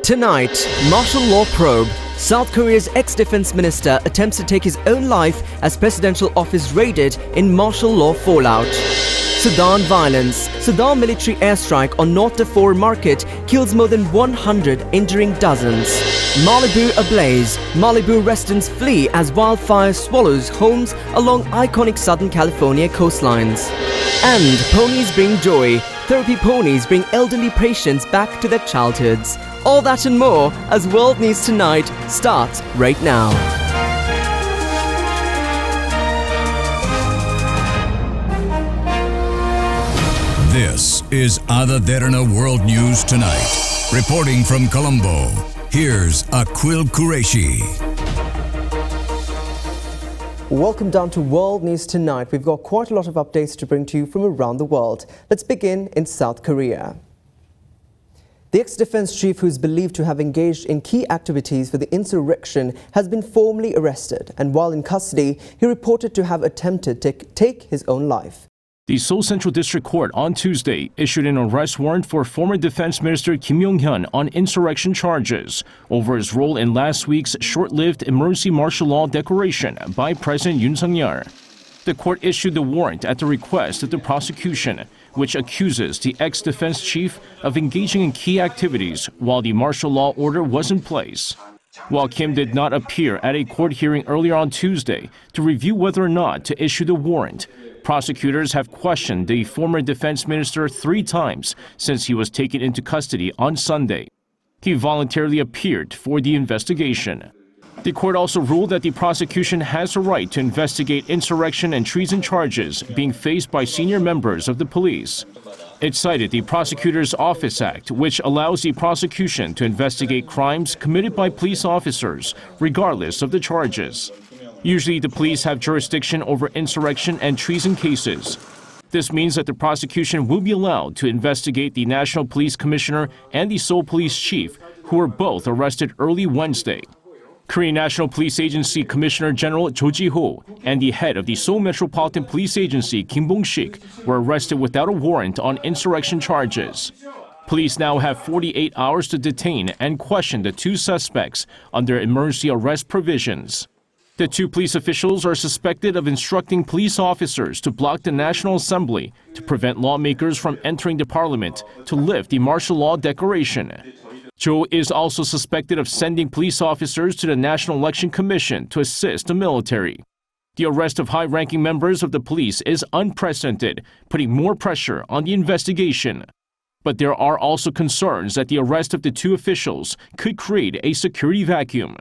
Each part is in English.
Tonight, martial law probe. South Korea's ex-defense minister attempts to take his own life as presidential office raided in martial law fallout. Sudan violence. Sudan military airstrike on North Darfur market kills more than 100, injuring dozens. Malibu ablaze. Malibu residents flee as wildfire swallows homes along iconic Southern California coastlines. And ponies bring joy. Therapy ponies bring elderly patients back to their childhoods. All that and more as World News Tonight starts right now. This is Derana World News Tonight. Reporting from Colombo, here's Akhil Qureshi. Welcome down to World News Tonight. We've got quite a lot of updates to bring to you from around the world. Let's begin in South Korea. The ex-defense chief, who is believed to have engaged in key activities for the insurrection, has been formally arrested, and while in custody, he reported to have attempted to take his own life. The Seoul Central District Court on Tuesday issued an arrest warrant for former Defense Minister Kim Yong-hyun on insurrection charges over his role in last week's short-lived emergency martial law declaration by President Yoon Suk-yeol. The court issued the warrant at the request of the prosecution, which accuses the ex-defense chief of engaging in key activities while the martial law order was in place. While Kim did not appear at a court hearing earlier on Tuesday to review whether or not to issue the warrant, prosecutors have questioned the former defense minister 3 times since he was taken into custody on Sunday. He voluntarily appeared for the investigation. The court also ruled that the prosecution has a right to investigate insurrection and treason charges being faced by senior members of the police. It cited the Prosecutor's Office Act, which allows the prosecution to investigate crimes committed by police officers, regardless of the charges. Usually, the police have jurisdiction over insurrection and treason cases. This means that the prosecution will be allowed to investigate the National Police Commissioner and the Seoul Police Chief, who were both arrested early Wednesday. Korean National Police Agency Commissioner General Cho Ji-ho and the head of the Seoul Metropolitan Police Agency Kim Bong-sik were arrested without a warrant on insurrection charges. Police now have 48 hours to detain and question the 2 suspects under emergency arrest provisions. The 2 police officials are suspected of instructing police officers to block the National Assembly to prevent lawmakers from entering the parliament to lift the martial law declaration. Cho is also suspected of sending police officers to the National Election Commission to assist the military. The arrest of high-ranking members of the police is unprecedented, putting more pressure on the investigation. But there are also concerns that the arrest of the 2 officials could create a security vacuum.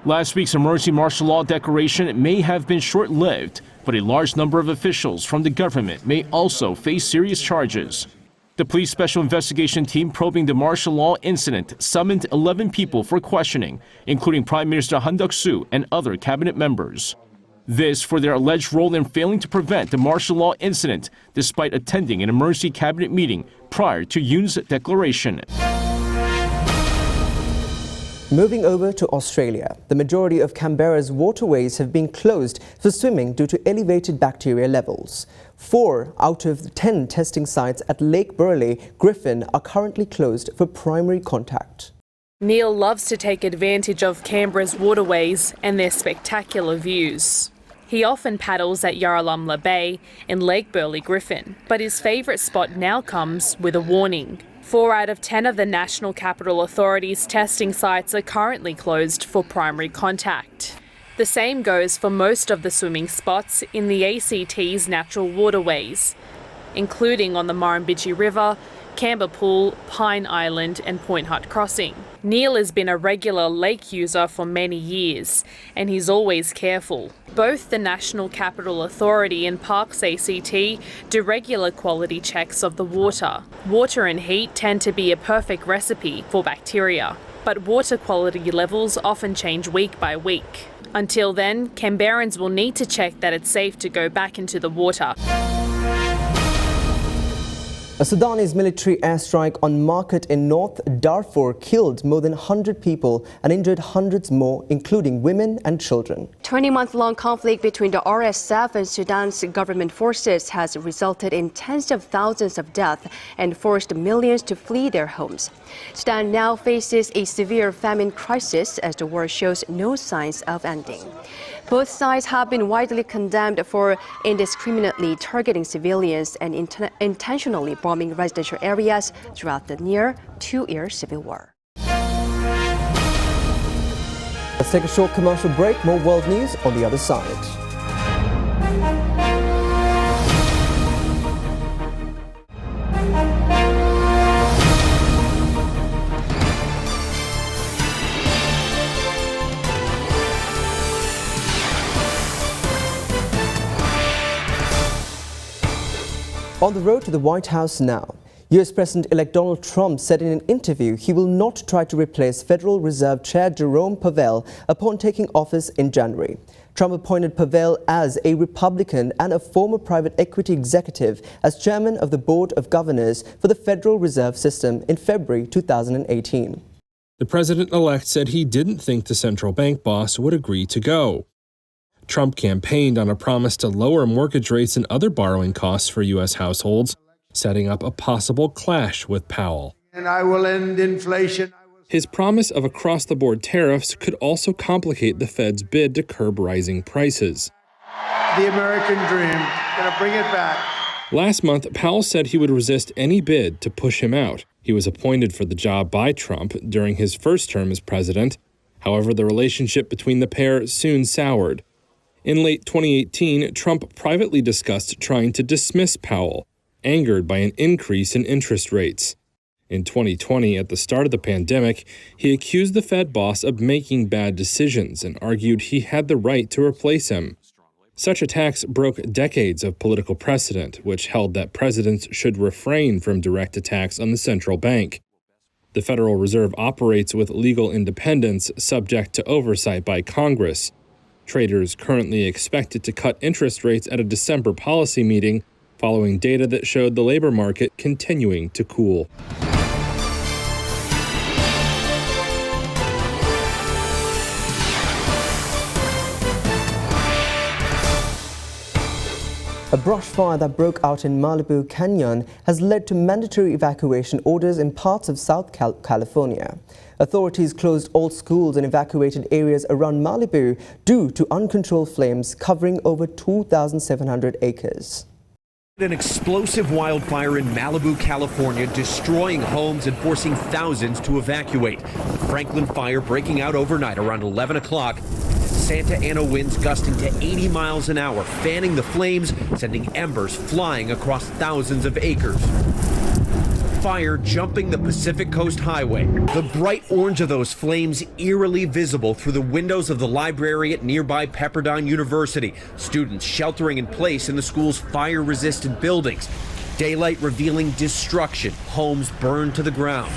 Last week's emergency martial law declaration may have been short-lived, but a large number of officials from the government may also face serious charges. The police special investigation team probing the martial law incident summoned 11 people for questioning, including Prime Minister Han Duck-soo and other cabinet members. This for their alleged role in failing to prevent the martial law incident, despite attending an emergency cabinet meeting prior to Yoon's declaration. Moving over to Australia, the majority of Canberra's waterways have been closed for swimming due to elevated bacteria levels. 4 out of the 10 testing sites at Lake Burleigh, Griffin, are currently closed for primary contact. Neil loves to take advantage of Canberra's waterways and their spectacular views. He often paddles at Yarralumla Bay in Lake Burleigh, Griffin, but his favourite spot now comes with a warning. 4 out of 10 of the National Capital Authority's testing sites are currently closed for primary contact. The same goes for most of the swimming spots in the ACT's natural waterways, including on the Murrumbidgee River, Canberra Pool, Pine Island and Point Hut Crossing. Neil has been a regular lake user for many years, and he's always careful. Both the National Capital Authority and Parks ACT do regular quality checks of the water. Water and heat tend to be a perfect recipe for bacteria, but water quality levels often change week by week. Until then, Canberrans will need to check that it's safe to go back into the water. A Sudanese military airstrike on market in North Darfur killed more than 100 people and injured hundreds more, including women and children. 20-month-long conflict between the RSF and Sudan's government forces has resulted in tens of thousands of deaths and forced millions to flee their homes. Sudan now faces a severe famine crisis as the war shows no signs of ending. Both sides have been widely condemned for indiscriminately targeting civilians and intentionally bombing residential areas throughout the near two-year civil war. Let's take a short commercial break. More world news on the other side. On the road to the White House now, US President-elect Donald Trump said in an interview he will not try to replace Federal Reserve Chair Jerome Powell upon taking office in January. Trump appointed Powell as a Republican and a former private equity executive as chairman of the Board of Governors for the Federal Reserve System in February 2018. The president-elect said he didn't think the central bank boss would agree to go. Trump campaigned on a promise to lower mortgage rates and other borrowing costs for U.S. households, setting up a possible clash with Powell. And I will end inflation. His promise of across-the-board tariffs could also complicate the Fed's bid to curb rising prices. The American dream, gonna bring it back. Last month, Powell said he would resist any bid to push him out. He was appointed for the job by Trump during his first term as president. However, the relationship between the pair soon soured. In late 2018, Trump privately discussed trying to dismiss Powell, angered by an increase in interest rates. In 2020, at the start of the pandemic, he accused the Fed boss of making bad decisions and argued he had the right to replace him. Such attacks broke decades of political precedent, which held that presidents should refrain from direct attacks on the central bank. The Federal Reserve operates with legal independence, subject to oversight by Congress. Traders currently expected to cut interest rates at a December policy meeting, following data that showed the labor market continuing to cool. A brush fire that broke out in Malibu Canyon has led to mandatory evacuation orders in parts of South California. Authorities closed all schools and evacuated areas around Malibu due to uncontrolled flames covering over 2,700 acres. An explosive wildfire in Malibu, California, destroying homes and forcing thousands to evacuate. The Franklin fire breaking out overnight around 11 o'clock. Santa Ana winds gusting to 80 miles an hour, fanning the flames, sending embers flying across thousands of acres. Fire jumping the Pacific Coast Highway. The bright orange of those flames eerily visible through the windows of the library at nearby Pepperdine University. Students sheltering in place in the school's fire-resistant buildings. Daylight revealing destruction. Homes burned to the ground.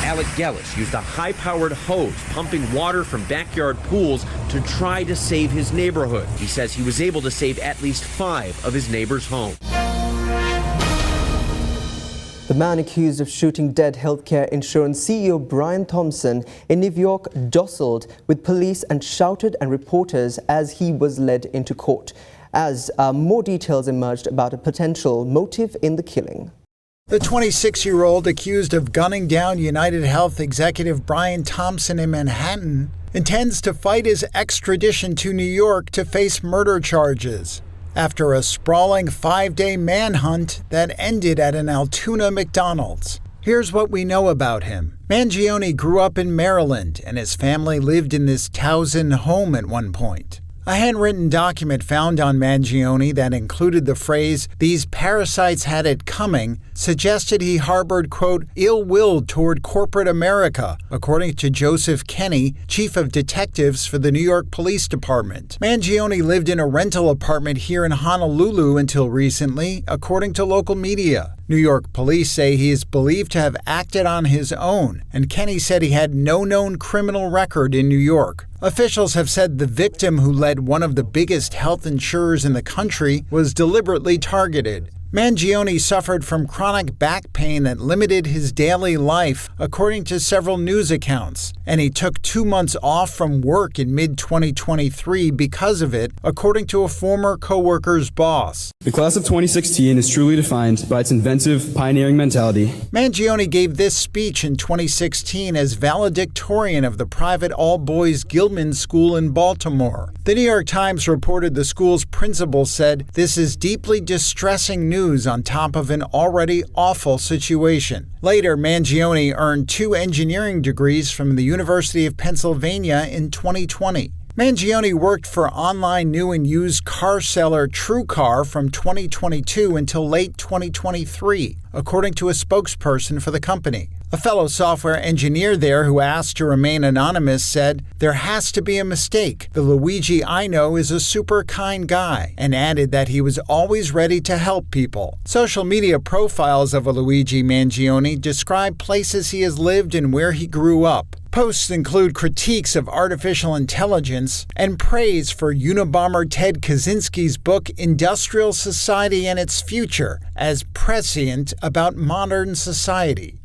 Alec Gellis used a high-powered hose pumping water from backyard pools to try to save his neighborhood. He says he was able to save at least 5 of his neighbors' homes. The man accused of shooting dead healthcare insurance CEO Brian Thompson in New York jostled with police and shouted at reporters as he was led into court, as more details emerged about a potential motive in the killing. The 26-year-old accused of gunning down United Health executive Brian Thompson in Manhattan intends to fight his extradition to New York to face murder charges after a sprawling 5-day manhunt that ended at an Altoona McDonald's. Here's what we know about him. Mangione grew up in Maryland, and his family lived in this Towson home at one point. A handwritten document found on Mangione that included the phrase, "These parasites had it coming," suggested he harbored, quote, ill will toward corporate America, according to Joseph Kenny, chief of detectives for the New York Police Department. Mangione lived in a rental apartment here in Honolulu until recently, according to local media. New York police say he is believed to have acted on his own, and Kenny said he had no known criminal record in New York. Officials have said the victim, who led one of the biggest health insurers in the country, was deliberately targeted. Mangione suffered from chronic back pain that limited his daily life, according to several news accounts, and he took 2 months off from work in mid-2023 because of it, according to a former co-worker's boss. The class of 2016 is truly defined by its inventive, pioneering mentality. Mangione gave this speech in 2016 as valedictorian of the private all-boys Gilman School in Baltimore. The New York Times reported the school's principal said, "This is deeply distressing news on top of an already awful situation." Later, Mangione earned 2 engineering degrees from the University of Pennsylvania in 2020. Mangione worked for online new and used car seller TrueCar from 2022 until late 2023, according to a spokesperson for the company. A fellow software engineer there who asked to remain anonymous said, "There has to be a mistake. The Luigi I know is a super kind guy," and added that he was always ready to help people. Social media profiles of a Luigi Mangione describe places he has lived and where he grew up. Posts include critiques of artificial intelligence and praise for Unabomber Ted Kaczynski's book Industrial Society and Its Future as prescient about modern society.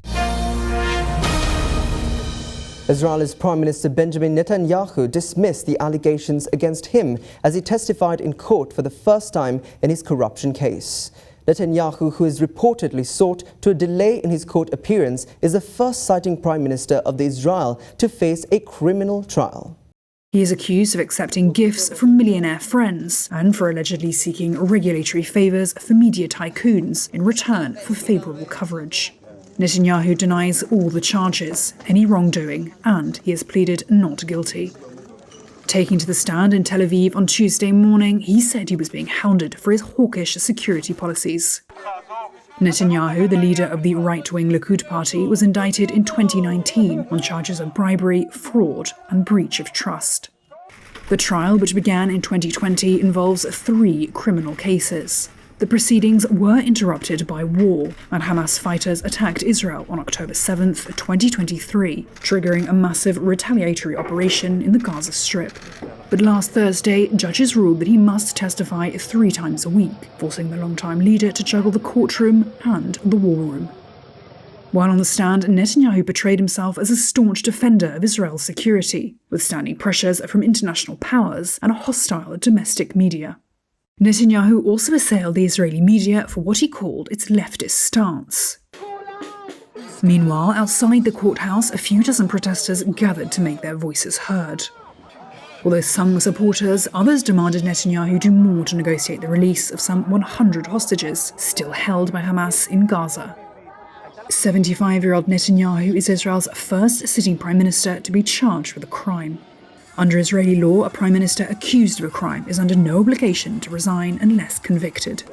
Israel's Prime Minister Benjamin Netanyahu dismissed the allegations against him as he testified in court for the first time in his corruption case. Netanyahu, who is reportedly sought to a delay in his court appearance, is the first sitting Prime Minister of Israel to face a criminal trial. He is accused of accepting gifts from millionaire friends and for allegedly seeking regulatory favours for media tycoons in return for favourable coverage. Netanyahu denies all the charges, any wrongdoing, and he has pleaded not guilty. Taking to the stand in Tel Aviv on Tuesday morning, he said he was being hounded for his hawkish security policies. Netanyahu, the leader of the right-wing Likud party, was indicted in 2019 on charges of bribery, fraud, and breach of trust. The trial, which began in 2020, involves 3 criminal cases. The proceedings were interrupted by war, and Hamas fighters attacked Israel on October 7th, 2023, triggering a massive retaliatory operation in the Gaza Strip. But last Thursday, judges ruled that he must testify 3 times a week, forcing the longtime leader to juggle the courtroom and the war room. While on the stand, Netanyahu portrayed himself as a staunch defender of Israel's security, withstanding pressures from international powers and a hostile domestic media. Netanyahu also assailed the Israeli media for what he called its leftist stance. Meanwhile, outside the courthouse, a few dozen protesters gathered to make their voices heard. Although some were supporters, others demanded Netanyahu do more to negotiate the release of some 100 hostages still held by Hamas in Gaza. 75-year-old Netanyahu is Israel's first sitting prime minister to be charged with a crime. Under Israeli law, a prime minister accused of a crime is under no obligation to resign unless convicted.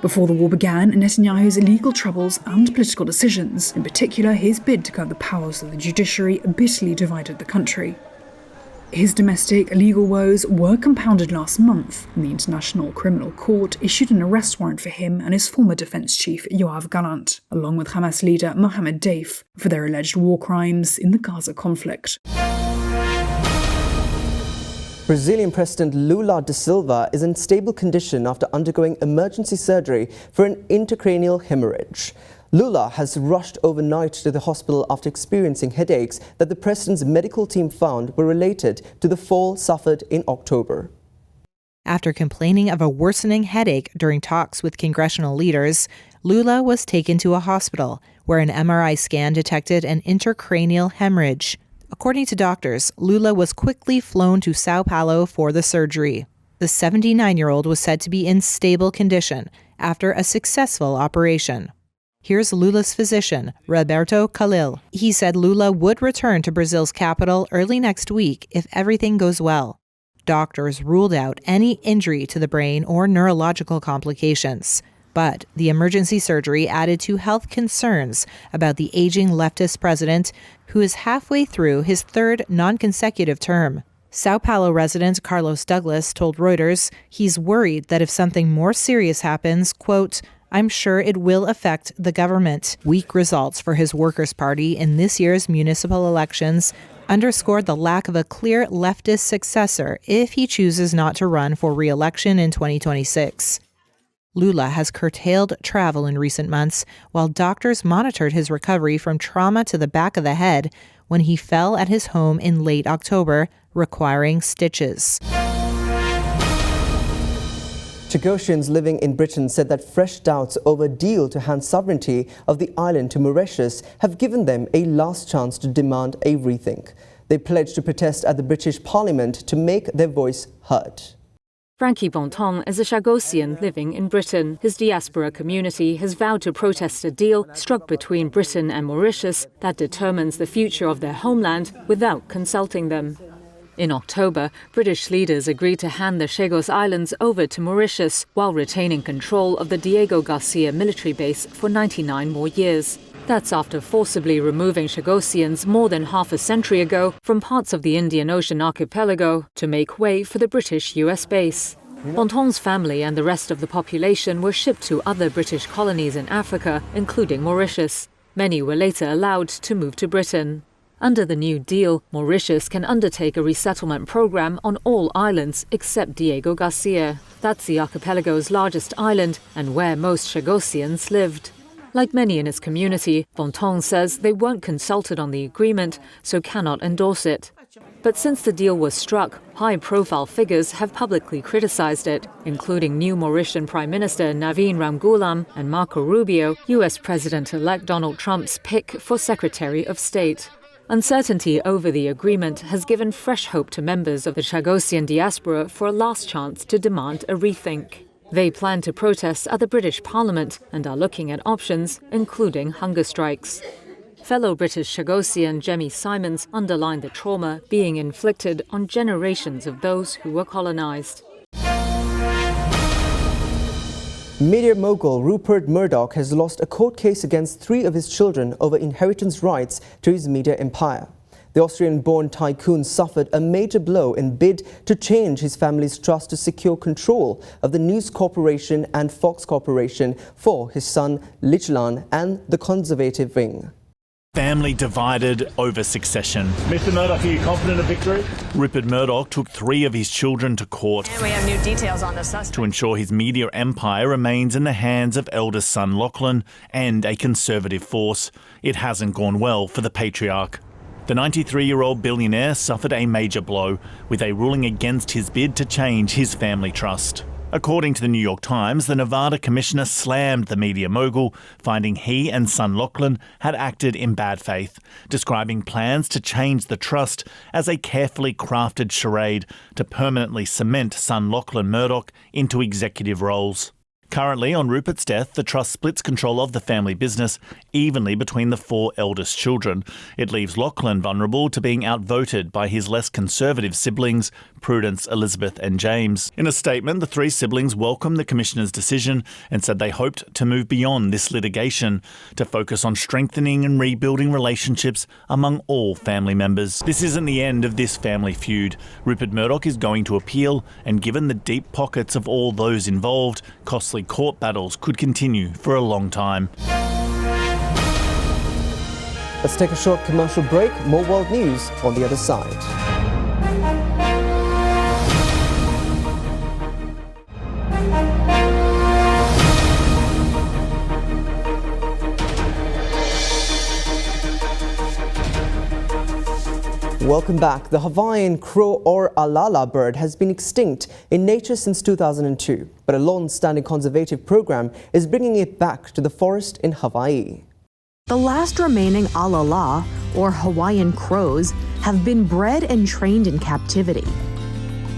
Before the war began, Netanyahu's legal troubles and political decisions, in particular his bid to curb the powers of the judiciary, bitterly divided the country. His domestic legal woes were compounded last month when the International Criminal Court issued an arrest warrant for him and his former defense chief Yoav Gallant, along with Hamas leader Mohammed Deif, for their alleged war crimes in the Gaza conflict. Brazilian President Lula da Silva is in stable condition after undergoing emergency surgery for an intracranial hemorrhage. Lula has rushed overnight to the hospital after experiencing headaches that the president's medical team found were related to the fall suffered in October. After complaining of a worsening headache during talks with congressional leaders, Lula was taken to a hospital where an MRI scan detected an intracranial hemorrhage. According to doctors, Lula was quickly flown to Sao Paulo for the surgery. The 79-year-old was said to be in stable condition after a successful operation. Here's Lula's physician, Roberto Khalil. He said Lula would return to Brazil's capital early next week if everything goes well. Doctors ruled out any injury to the brain or neurological complications. But the emergency surgery added to health concerns about the aging leftist president, who is halfway through his 3rd non-consecutive term. Sao Paulo resident Carlos Douglas told Reuters he's worried that if something more serious happens, quote, "I'm sure it will affect the government." Weak results for his Workers' Party in this year's municipal elections underscored the lack of a clear leftist successor if he chooses not to run for re-election in 2026. Lula has curtailed travel in recent months while doctors monitored his recovery from trauma to the back of the head when he fell at his home in late October, requiring stitches. Chagosians living in Britain said that fresh doubts over a deal to hand sovereignty of the island to Mauritius have given them a last chance to demand a rethink. They pledged to protest at the British Parliament to make their voice heard. Frankie Bonton is a Chagosian living in Britain. His diaspora community has vowed to protest a deal struck between Britain and Mauritius that determines the future of their homeland without consulting them. In October, British leaders agreed to hand the Chagos Islands over to Mauritius while retaining control of the Diego Garcia military base for 99 more years. That's after forcibly removing Chagosians more than half a century ago from parts of the Indian Ocean archipelago to make way for the British US base. Bonton's family and the rest of the population were shipped to other British colonies in Africa, including Mauritius. Many were later allowed to move to Britain. Under the new deal, Mauritius can undertake a resettlement program on all islands except Diego Garcia. That's the archipelago's largest island and where most Chagosians lived. Like many in his community, Bonton says they weren't consulted on the agreement, so cannot endorse it. But since the deal was struck, high-profile figures have publicly criticized it, including new Mauritian Prime Minister Navin Ramgoolam and Marco Rubio, US President-elect Donald Trump's pick for Secretary of State. Uncertainty over the agreement has given fresh hope to members of the Chagosian diaspora for a last chance to demand a rethink. They plan to protest at the British Parliament and are looking at options, including hunger strikes. Fellow British Chagosian Jemmy Simons underlined the trauma being inflicted on generations of those who were colonised. Media mogul Rupert Murdoch has lost a court case against 3 of his children over inheritance rights to his media empire. The Austrian-born tycoon suffered a major blow in bid to change his family's trust to secure control of the News Corporation and Fox Corporation for his son Lichlan and the conservative wing. Family divided over succession. Mr Murdoch, are you confident of victory? Rupert Murdoch took 3 of his children to court and we have new details on the suspect to ensure his media empire remains in the hands of eldest son Lachlan and a conservative force. It hasn't gone well for the patriarch. The 93-year-old billionaire suffered a major blow with a ruling against his bid to change his family trust. According to the New York Times, the Nevada commissioner slammed the media mogul, finding he and son Lachlan had acted in bad faith, describing plans to change the trust as a carefully crafted charade to permanently cement son Lachlan Murdoch into executive roles. Currently, on Rupert's death, the trust splits control of the family business evenly between the 4 eldest children. It leaves Lachlan vulnerable to being outvoted by his less conservative siblings, Prudence, Elizabeth and James. In a statement, the 3 siblings welcomed the Commissioner's decision and said they hoped to move beyond this litigation to focus on strengthening and rebuilding relationships among all family members. This isn't the end of this family feud. Rupert Murdoch is going to appeal, and given the deep pockets of all those involved, costly court battles could continue for a long time. Let's take a short commercial break. More world news on the other side. Welcome back. The Hawaiian crow or alala bird has been extinct in nature since 2002, but a long-standing conservative program is bringing it back to the forest in Hawaii. The last remaining alala, or Hawaiian crows, have been bred and trained in captivity.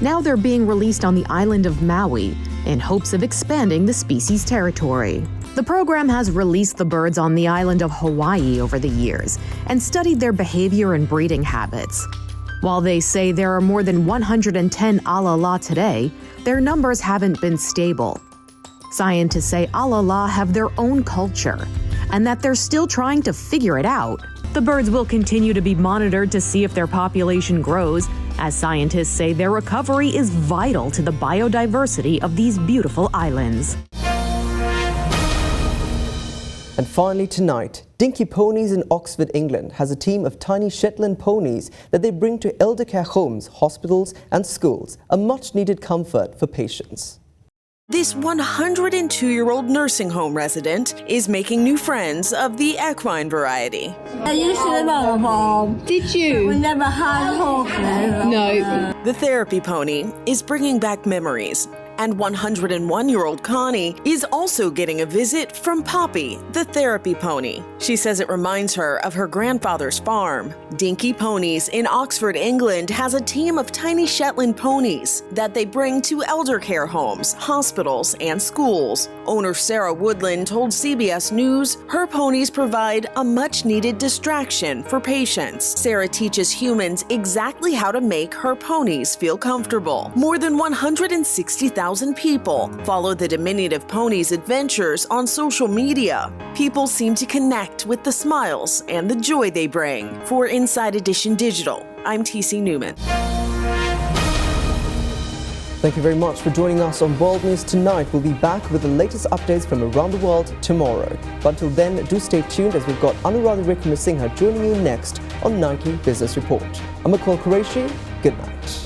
Now they're being released on the island of Maui in hopes of expanding the species' territory. The program has released the birds on the island of Hawaii over the years and studied their behavior and breeding habits. While they say there are more than 110 alala today, their numbers haven't been stable. Scientists say alala have their own culture and that they're still trying to figure it out. The birds will continue to be monitored to see if their population grows, as scientists say their recovery is vital to the biodiversity of these beautiful islands. And finally tonight, Dinky Ponies in Oxford, England has a team of tiny Shetland ponies that they bring to elder care homes, hospitals and schools, a much needed comfort for patients. This 102-year-old nursing home resident is making new friends of the equine variety. I used to live on a farm. Did you? We never had horses. No. The therapy pony is bringing back memories. And 101-year-old Connie is also getting a visit from Poppy, the therapy pony. She says it reminds her of her grandfather's farm. Dinky Ponies in Oxford, England has a team of tiny Shetland ponies that they bring to elder care homes, hospitals, and schools. Owner Sarah Woodland told CBS News her ponies provide a much-needed distraction for patients. Sarah teaches humans exactly how to make her ponies feel comfortable. More than 160,000 people follow the diminutive pony's adventures on social media. People seem to connect with the smiles and the joy they bring. For Inside Edition Digital, I'm TC Newman. Thank you very much for joining us on World News Tonight. We'll be back with the latest updates from around the world tomorrow. But until then, do stay tuned as we've got Anuradha Wickramasinghe joining you next on Nightly Business Report. I'm Akhil Qureshi. Good night.